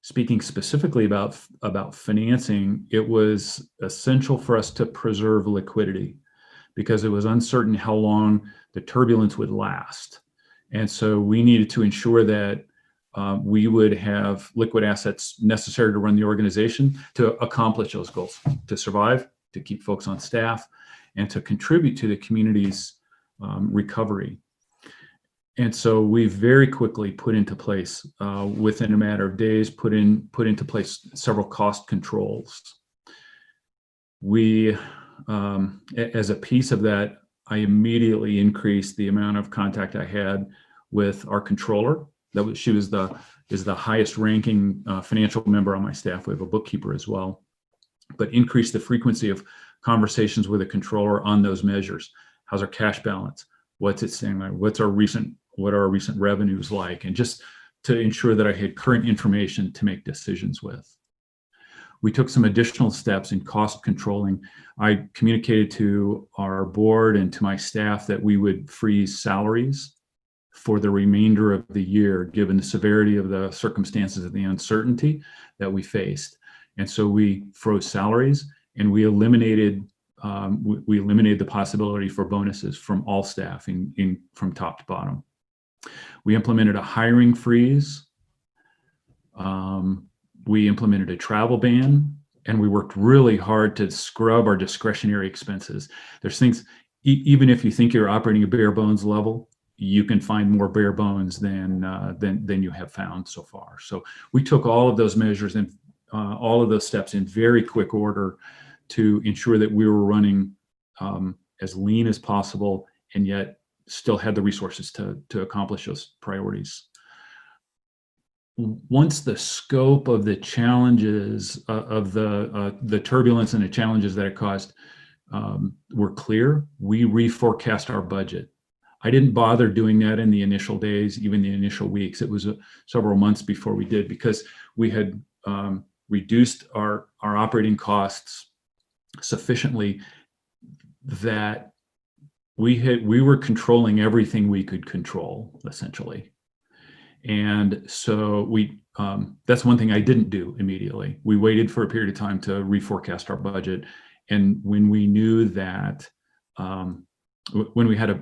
Speaking specifically about financing, it was essential for us to preserve liquidity because it was uncertain how long the turbulence would last. And so we needed to ensure that we would have liquid assets necessary to run the organization to accomplish those goals, to survive, to keep folks on staff, and to contribute to the community's recovery. And so we very quickly put into place, within a matter of days, put into place several cost controls. We, as a piece of that, I immediately increased the amount of contact I had with our controller. She is the highest ranking financial member on my staff. We have a bookkeeper as well, but increased the frequency of conversations with a controller on those measures. How's our cash balance? What's it saying? Like, what are our recent revenues like? And just to ensure that I had current information to make decisions with. We took some additional steps in cost controlling. I communicated to our board and to my staff that we would freeze salaries for the remainder of the year, given the severity of the circumstances and the uncertainty that we faced. And so we froze salaries, and we eliminated the possibility for bonuses from all staff from top to bottom. We implemented a hiring freeze. We implemented a travel ban, and we worked really hard to scrub our discretionary expenses. There's things, even if you think you're operating a bare bones level, you can find more bare bones than you have found so far. So we took all of those measures and all of those steps in very quick order to ensure that we were running as lean as possible, and yet still had the resources to accomplish those priorities. Once the scope of the challenges of the turbulence and the challenges that it caused were clear, we reforecast our budget. I didn't bother doing that in the initial days, even the initial weeks. It was several months before we did, because we had reduced our operating costs sufficiently that we were controlling everything we could control, essentially. And so that's one thing I didn't do immediately. We waited for a period of time to reforecast our budget. And when we knew that, when we had a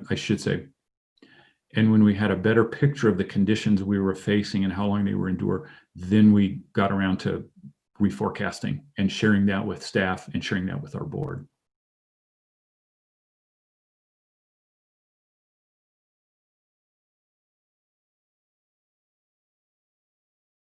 better picture of the conditions we were facing and how long they were endure, then we got around to reforecasting and sharing that with staff and sharing that with our board.